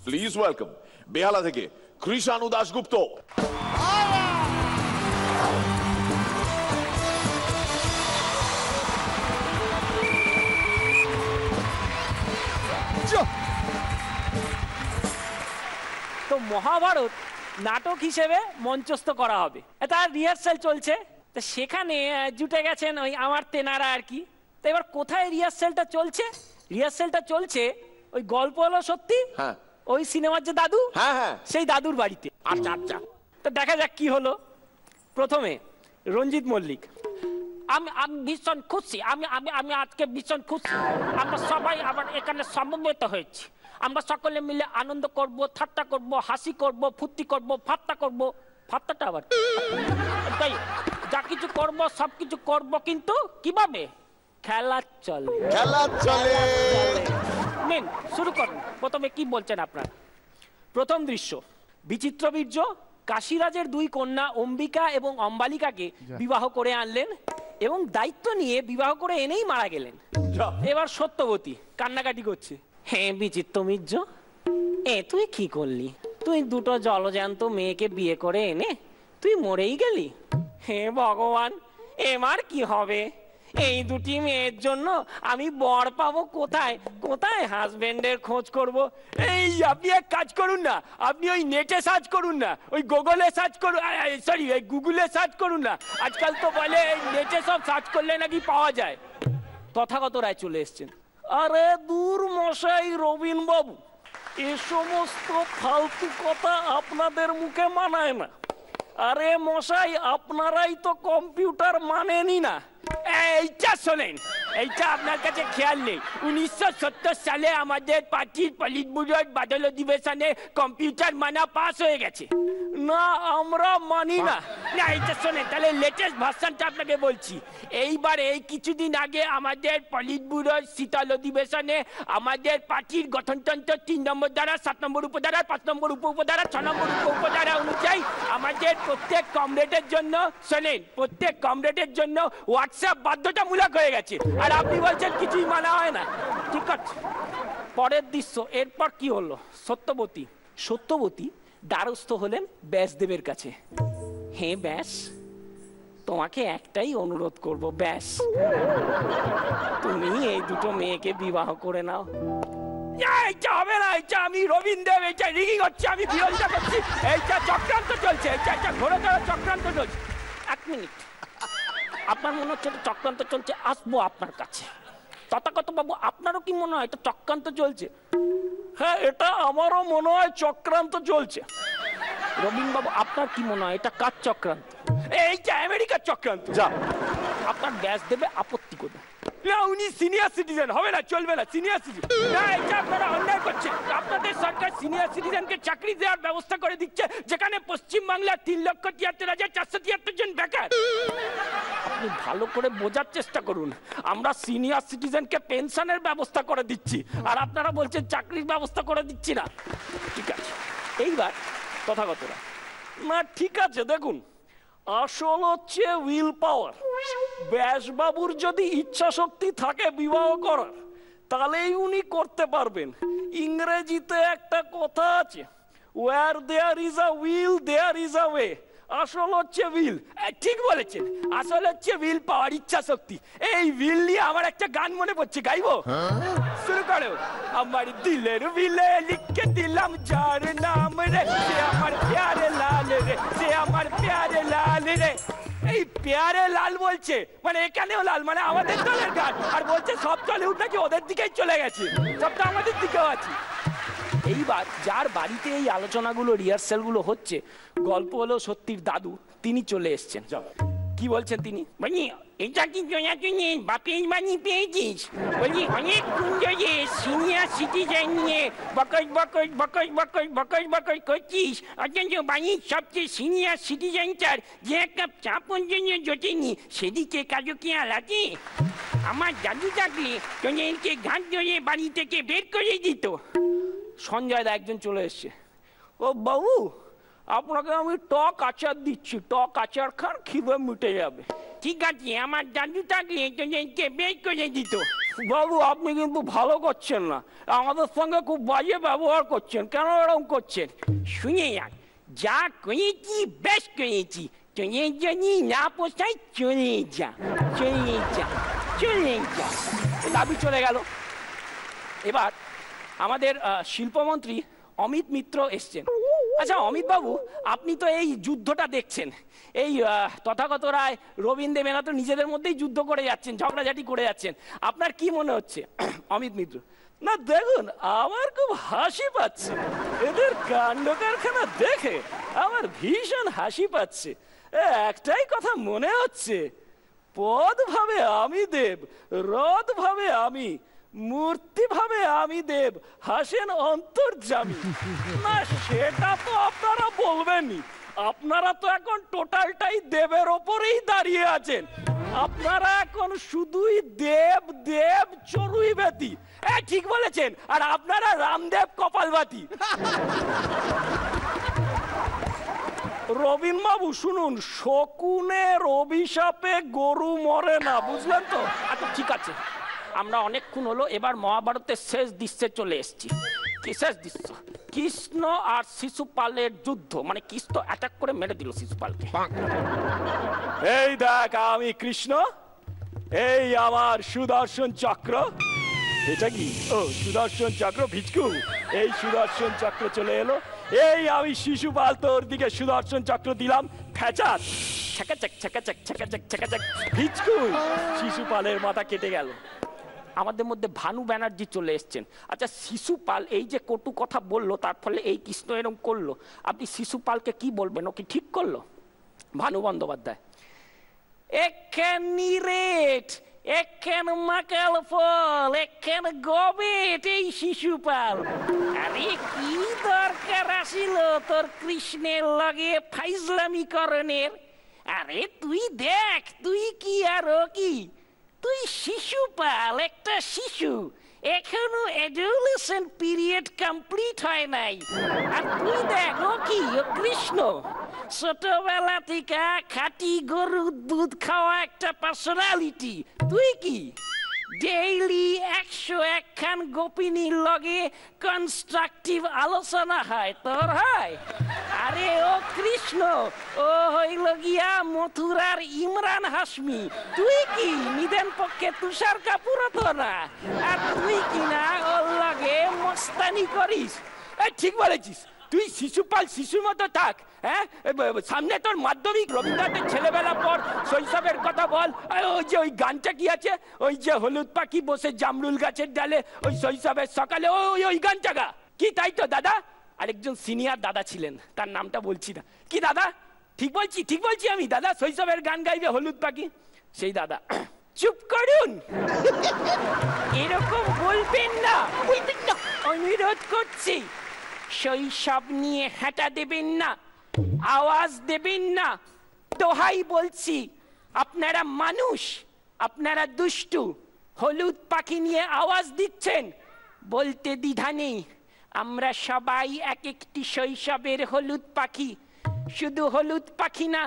Please welcome বেহালা থেকে কৃষাণু দাশগুপ্ত। তো মহাভারত নাটক হিসেবে মঞ্চস্থ করা হবে, তার রিহার্সাল চলছে। তো সেখানে জুটে গেছেন ওই আমার তেনারা আর কি। তো এবার কোথায় রিহার্সালটা চলছে? রিহার্সালটা চলছে ওই গল্প হলো সত্যি, ওই সিনেমার যে দাদু, সেই দাদুর বাড়িতে। আচ্ছা আচ্ছা, তো দেখা যাক কি হলো। প্রথমে রঞ্জিত মল্লিক। আমি ভীষণ খুশি, আমি আজকে ভীষণ খুশি। আমরা সবাই আবার এখানে সমবেত হয়েছি। আমরা সকলে মিলে আনন্দ করব, ঠাট্টা করব, হাসি করব, ফুর্তি করব, ফাত্তা করব। ফাত্তাটা আবার তাই যা কিছু করব সবকিছু করব, কিন্তু কিভাবে? খেলা চলে, খেলা চলে। নিন শুরু করুন। প্রথমে কি বলছেন আপনারা? প্রথম দৃশ্য, বিচিত্র বীর্য কাশীরাজের দুই কন্যা অম্বিকা এবং অম্বালিকাকে বিবাহ করে আনলেন এবং দায়িত্ব নিয়ে বিবাহ করে এনেই মারা গেলেন। এবার সত্যবতী কান্নাকাটি করছে। হ্যাঁ বিচিত্র বীর্য, তুই কি করলি? তুই দুটো জলজান্ত মেয়েকে বিয়ে করে এনে তুই মরেই গেলি। হে ভগবান, এবার কি হবে? এই দুটি মেয়ের জন্য আমি বর পাবো কোথায়? কোথায় হাজবেন্ডের খোঁজ করব? এই আপনি এক কাজ করুন না, আপনি ওই নেটে সার্চ করুন না, ওই গুগলে সার্চ করুন, সরি ওই গুগলে সার্চ করুন না। আজকাল তো বলে এই নেটে সব সার্চ করলে নাকি পাওয়া যায়। তথাগত রায় চলে এসছেন। আরে দূর মশাই রবিন বাবু, এ সমস্ত ফালতু কথা আপনাদের মুখে মানায় না। আরে মশাই, আপনারাই তো কম্পিউটার মানেনি না। এইটা শোনেন, এইটা আপনার কাছে খেয়াল নেই। 1970 সালে আমাদের পার্টির পলিট ব্যুরোর বাদল অধিবেশনে কম্পিউটার মানা পাস হয়ে গেছে। না আমরা মানি না। না এইটা শোনেন, তাহলে লেটেস্ট ভার্সনটা আপনাকে বলছি। এইবার এই কিছুদিন আগে আমাদের পলিট ব্যুরোর শীতল অধিবেশনে আমাদের পার্টির গঠনতন্ত্র 3 নম্বর ধারা, 7 নম্বর উপধারা, 5 নম্বর উপধারা, 6 নম্বর উপধারা অনুযায়ী আমাদের প্রত্যেক কমরেডের জন্য, শোনেন, প্রত্যেক কমরেডের জন্য হোয়াটসঅ্যাপ বাধ্যতামূলক হয়ে গেছে। আর আপনি বলছেন কিছুই মানা হয় না। ঠিক আছে, পরের দৃশ্য। এরপর কি হলো? সত্যবতী দ্বারস্থ হলেন ব্যাসদেবের কাছে। হে ব্যাস, তোমাকে একটাই অনুরোধ করব ব্যাস, তুমি এই দুটো মেয়েকে বিবাহ করে নাও। এইটা হবে না, এইটা আমি রবীন্দ্র, এইটা রিগিং হচ্ছে, আমি বিরোধিতা করছি। এইটা চক্রান্ত চলছে, এইটা ঘোরতর চক্রান্ত চলছে। 1 মিনিট, আপনার মনে হচ্ছে চক্রান্ত চলছে? আসবো আপনার কাছে। তথাগত বাবু, আপনারও কি মনে হয় এটা চক্রান্ত চলছে? হ্যাঁ, এটা আমারও মনে হয় চক্রান্ত চলছে। রবীন বাবু, আপনার কি মনে হয় এটা কার চক্রান্ত? এইটা আমেরিকার চক্রান্ত। যা, আপনার ব্যাস দেবে আপত্তি করবে না, উনি সিনিয়র সিটিজেন, হবে না, চলবে না সিনিয়র সিটিজেন। না, এটা আপনারা অন্যায় করছেন। আপনাদের সরকার সিনিয়র সিটিজেনকে চাকরি দেওয়ার ব্যবস্থা করে দিচ্ছে, যেখানে পশ্চিমবাংলার 3,73,473 জন বেকার। আপনি ভালো করে বোঝার চেষ্টা করুন। আমরা সিনিয়র সিটিজেনকে পেনশনের ব্যবস্থা করে দিচ্ছি, আর আপনারা বলছেন চাকরির ব্যবস্থা করে দিচ্ছি না। ঠিক আছে, এইবার তথাগতরা। না ঠিক আছে, দেখুন, আসল হচ্ছে উইল পাওয়ার। ব্যাসবাবুর যদি ইচ্ছা শক্তি থাকে বিবাহ করার, তাহলেই উনি করতে পারবেন। ইংরেজিতে একটা কথা আছে, where there is a will there is a way. আসল হচ্ছে উইল। ঠিক বলেছেন, আসল হচ্ছে উইল পাওয়ার, ইচ্ছা শক্তি। এই উইল নিয়ে আমার একটা গান মনে পড়ছে, গাইবো? শুরু করো। আমার দিলের উইলে লিখে দিলাম যার নাম রে, সে আমার প্যারে লাল রে, সে আমার প্যারে লাল রে। এই প্যারে লাল বলছে মানে এখানেও লাল, মানে আমাদের দলের গান। আর বলছে সব টলিউড নাকি ওদের দিকেই চলে গেছে, সবটা আমাদের দিকেও আছে। এইবার যার বাড়িতে এই আলোচনাগুলো, রিহার্সালগুলো হচ্ছে, গল্প হলো সত্যির দাদু, তিনি চলে এসছেন। কি বলছেন তিনি? বলি এটা কি বাপের বাড়ি পেয়েছিস? বলি অনেক সুন্দর সিনিয়র সিটিজেন নিয়ে bucks bucks bucks bucks bucks bucks করছিস, অথচ বাড়ির সবচেয়ে সিনিয়র সিটিজেনটার যে একটা চা পর্যন্ত জোটেনি, সেদিকে কাজও কি আলাদা? আমার দাদু থাকলে তোদেরকে ঘাট ধরে বাড়ি থেকে বের করে দিত। সঞ্জয় দা একজন চলে এসছে। ও বাবু, আপনাকে আমি টক আচার দিচ্ছি, টক আচার খান, খিদে মিটে যাবে। ঠিক আছে, আমার দাদু থাকলে তোদেরকে বের করে দিত। বাবু আপনি কিন্তু ভালো করছেন না, আমাদের সঙ্গে খুব বাজে ব্যবহার করছেন। কেন এরকম করছেন? শুনে যান, যা করেছি বেশ করেছি, তোদের যদি না পোষায় চলে যা, চলে যা, চলে যা। দাবি চলে গেল। এবার আমাদের শিল্পমন্ত্রী অমিত মিত্র এসছেন। আচ্ছা অমিত বাবু, আপনি তো এই যুদ্ধটা দেখছেন, এই তথাগত রায়, রবীন্দ্র মেনা তো নিজেদের মধ্যেই যুদ্ধ করে যাচ্ছেন, ঝগড়াঝাটি করে যাচ্ছেন, আপনার কি মনে হচ্ছে? অমিত মিত্র: না দেখুন, আমার খুব হাসি পাচ্ছে, এদের কাণ্ড কারখানা দেখে আমার ভীষণ হাসি পাচ্ছে। একটাই কথা মনে হচ্ছে, পদ ভাবে আমি দেব, রথ ভাবে আমি, মূর্তি ভাবে আমি দেব, হাসেন অন্তর্যামী। না সেটা তো আপনারা বলবেনই, আপনারা তো এখন টোটালটাই দেবের ওপরেই দাঁড়িয়ে আছেন। আপনারা এখন শুধুই দেব দেব চড়ুই ব্যতি। ঠিক বলেছেন। আর আপনারা রামদেব কপালবাতি। রবীন বাবু শুনুন, শকুনের অভিশাপে গরু মরে না, বুঝলেন তো? আচ্ছা ঠিক আছে, আমরা অনেকক্ষণ হলো, এবার মহাভারতের শেষ দৃশ্যে চলে এসেছি। কি শেষ দৃশ্য? কৃষ্ণ আর শিশুপালের যুদ্ধ, মানে কৃষ্ণ অ্যাটাক করে মেরে দিল শিশুপালকে। এই দেখ আমি কৃষ্ণ, এই আমার সুদর্শন চক্র। এটা কি? ও সুদর্শন চক্র ভিচকু। এই সুদর্শন চক্র চলে এলো, এই আমি শিশুপাল তোর দিকে সুদর্শন চক্র দিলাম, ফ্যাচাত ছ্যাকাচাক ছ্যাকাচাক ছ্যাকাচাক ছ্যাকাচাক, ভিচকু শিশুপালের মাথা কেটে গেল। আমাদের মধ্যে ভানু ব্যানার্জি চলে এসছেন। আচ্ছা শিশুপাল এই যে কটু কথা বললো, তার ফলে এই কৃষ্ণ এরকম করলো, আপনি শিশুপালকে কি বলবেন? ও কি ঠিক করলো? ভানু বন্দ্যোপাধ্যায়: এখান নিরেট, এখান মাকাল ফল, এখান গবেট এই শিশুপাল। আরে কি দরকার আসিল তোর কৃষ্ণের লগে ফাইজলামি করণের? আরে তুই দেখ, তুই কি আর ও কি? তুই শিশুপাল, একটা শিশু, এখনো অ্যাডোলেসেন্ট পিরিয়ড কমপ্লিট হয় নাই। আর তুই দেখ ও কি, ও কৃষ্ণ, ছোটবেলা থেকে খাঁটি গরুর দুধ খাওয়া একটা পার্সোনালিটি। তুই কি ডেইলি 101 খান গোপিনীর লগে কনস্ট্রাকটিভ আলোচনা হয় তোর? হয়? আরে ও কৃষ্ণ, ও হইল গিয়া মথুরার ইমরান হাসমি। তুই কি নিদেন পক্ষে তুষার কাপুর তো না, আর তুই কি না ওর লগে মস্তানি করিস? ঠিক বলেছিস, তুই শিশুপাল শিশুর মতো থাক। হ্যাঁ, সামনে তোর মাধ্যমিক, রবীন্দ্রনাথের ছেলেবেলা পর, শৈশবের কথা বল। ওই যে ওই গানটা কি আছে, ওই যে হলুদ পাখি বসে জামরুল গাছের ডালে, ওই শৈশবের সকালে, ওই ওই গানটা গা। কি তাই তো দাদা? আরেকজন সিনিয়র দাদা ছিলেন, তার নামটা বলছি না। কি দাদা? ঠিক বলছি, ঠিক বলছি আমি দাদা, শৈশবের গান গাইবে হলুদ পাখি, সেই দাদা। চুপ করুন, এরকম বলবেন না, বলবেন না, অনুরোধ করছি। শৈশব নিয়ে হাঁটা দেবেন না, আওয়াজ দেবেন না, দোহাই বলছি। আপনারা মানুষ, আপনারা দুষ্টু, হলুদ পাখি নিয়ে আওয়াজ দিচ্ছেন, বলতে দ্বিধা নেই। আমরা সবাই এক একটি শৈশবের হলুদ পাখি। শুধু হলুদ পাখি না,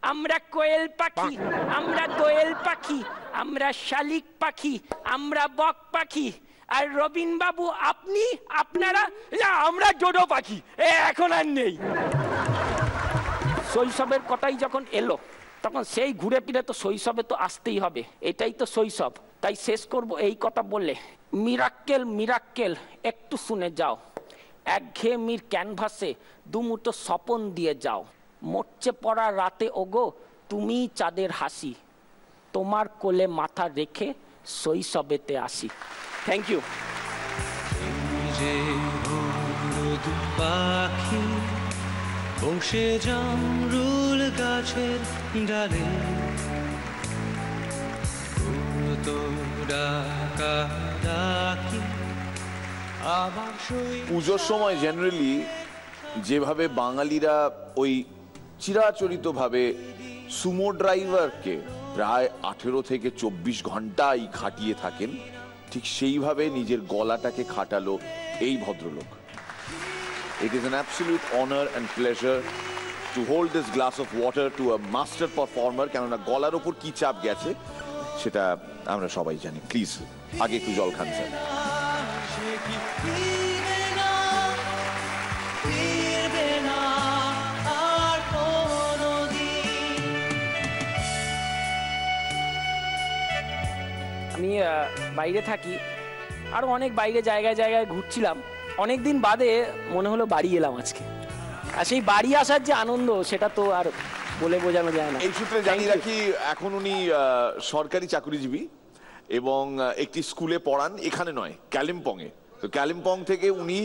আমরা কোয়েল পাখি, আমরা দোয়েল পাখি, আমরা শালিক পাখি, আমরা বক পাখি। আর রবীন বাবু আপনি, আপনারা, আমরা ডোডো পাখি, এখন আর নেই। শৈশবের কথাই যখন এলো, তখন সেই ঘুরে ফিরে তো শৈশবে তো আসতেই হবে, এটাই তো শৈশব। তাই শেষ করব এই কথা বলে, মিরাক্কেল মিরাক্কেল একটু শুনে যাও, একঘেয়েমির ক্যানভাসে দুমুটো স্বপন দিয়ে যাও। মরচে পড়া রাতে ওগো তুমি চাঁদের হাসি, তোমার কোলে মাথা রেখে শৈশবেতে আসি। Thank you. পাখি বসে জামরুল গাছের ডালে, পুজোর সময় জেনারেলি যেভাবে বাঙালিরা ওই চিরাচরিতভাবে সুমো ড্রাইভারকে প্রায় 18 থেকে 24 ঘন্টাই খাটিয়ে থাকেন, ঠিক সেইভাবে নিজের গলাটাকে খাটালো এই ভদ্রলোক। It is an absolute honor and pleasure to hold this glass of water to a master performer, কেননা গলার ওপর কি চাপ গেছে সেটা আমরা সবাই জানি। প্লিজ আগে একটু জল খান স্যার। সে কি ফিরবে না, ফিরবে না আর কোনোদিন। আমি বাইরে থাকি, আরো অনেক বাইরে জায়গায় জায়গায় ঘুরছিলাম, অনেকদিন বাদে মনে হলো বাড়ি এলাম আজকে। আর সেই বাড়ি আসার যে আনন্দ সেটা তো আর বলে বোঝানো যায় না। এই সূত্রে জানিয়ে রাখি এখন উনি সরকারি চাকরিজীবী এবং একটি স্কুলে পড়ান, এখানে নয় কালিম্পং এ। তো কালিম্পং থেকে উনি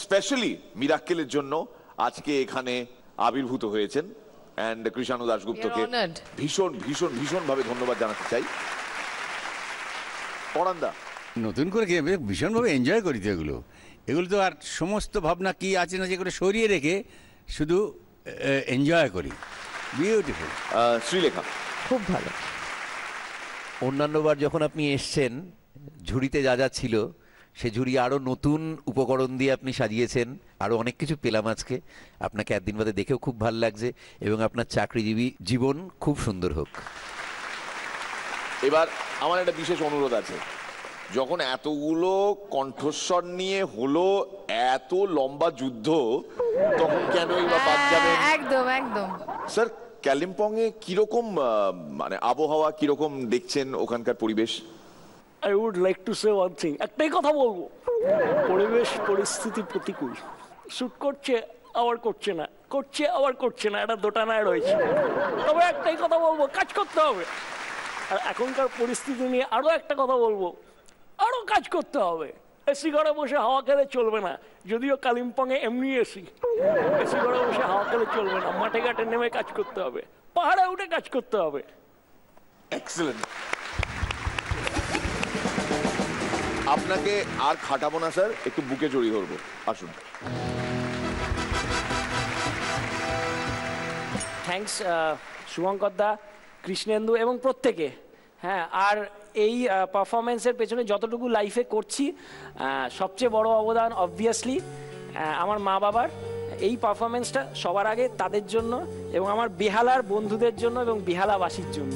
স্পেশালি মিরাক্কেলের জন্য আজকে এখানে আবির্ভূত হয়েছেন। অ্যান্ড কৃষাণু দাশগুপ্তকে ভীষণ ভীষণ ভীষণ ভাবে ধন্যবাদ জানাতে চাই। পড়ান দা নতুন করে কি ভীষণভাবে এনজয় করি তো এগুলো, এগুলো তো আর সমস্ত ভাবনা কি আছে না যেগুলো সরিয়ে রেখে শুধু এনজয় করি। বিউটিফুল। শ্রীলেখা খুব ভালো। অন্যান্যবার যখন আপনি এসছেন ঝুড়িতে যা যা ছিল সে ঝুড়ি আরও নতুন উপকরণ দিয়ে আপনি সাজিয়েছেন, আরও অনেক কিছু পেলাম আজকে। আপনাকে একদিন বাদে দেখেও খুব ভালো লাগছে এবং আপনার চাকরিজীবী জীবন খুব সুন্দর হোক। এবার আমার একটা বিশেষ অনুরোধ আছে, যখন এতগুলো কণ্ঠস্বর নিয়ে হলো এত লম্বা যুদ্ধ, তখন কেন বা বাদ যাবেন? একদম একদম। স্যার কালিম্পং এ কিরকম মানে আবহাওয়া কিরকম দেখছেন, ওখানকার পরিবেশ? I would like to say one thing, একটাই কথা বলবো, পরিবেশ পরিস্থিতি প্রতিকূল। শুট করছে আবার করছে না, করছে আবার করছে না, এটা দোটানায় রয়েছে। তবে একটাই কথা বলবো, কাজ করতে হবে। আর এখনকার পরিস্থিতি নিয়ে আরো একটা কথা বলবো, আরো কাজ করতে হবে। এসি ঘরে বসে হাওয়া খেলে চলবে না, যদিও কালিম্পং এ এমনি এসি ঘরে বসে হাওয়া খেলে চলবে না, মাঠে ঘাটে নেমে কাজ করতে হবে, পাহাড়ে উঠে কাজ করতে হবে। এক্সেলেন্ট। আপনাকে আর খাটাবো না স্যার, একটু বুকে জড়িয়ে ধরবো, আসুন। থ্যাঙ্কস শুভঙ্কর দা, কৃষ্ণেন্দু এবং প্রত্যেকে। হ্যাঁ, আর এই পারফরমেন্সের পেছনে যতটুকু লাইফে করছি, সবচেয়ে বড় অবদান অবভিয়াসলি আমার মা বাবার। এই পারফরমেন্সটা সবার আগে তাদের জন্য এবং আমার বেহালার বন্ধুদের জন্য এবং বেহালাবাসীর জন্য।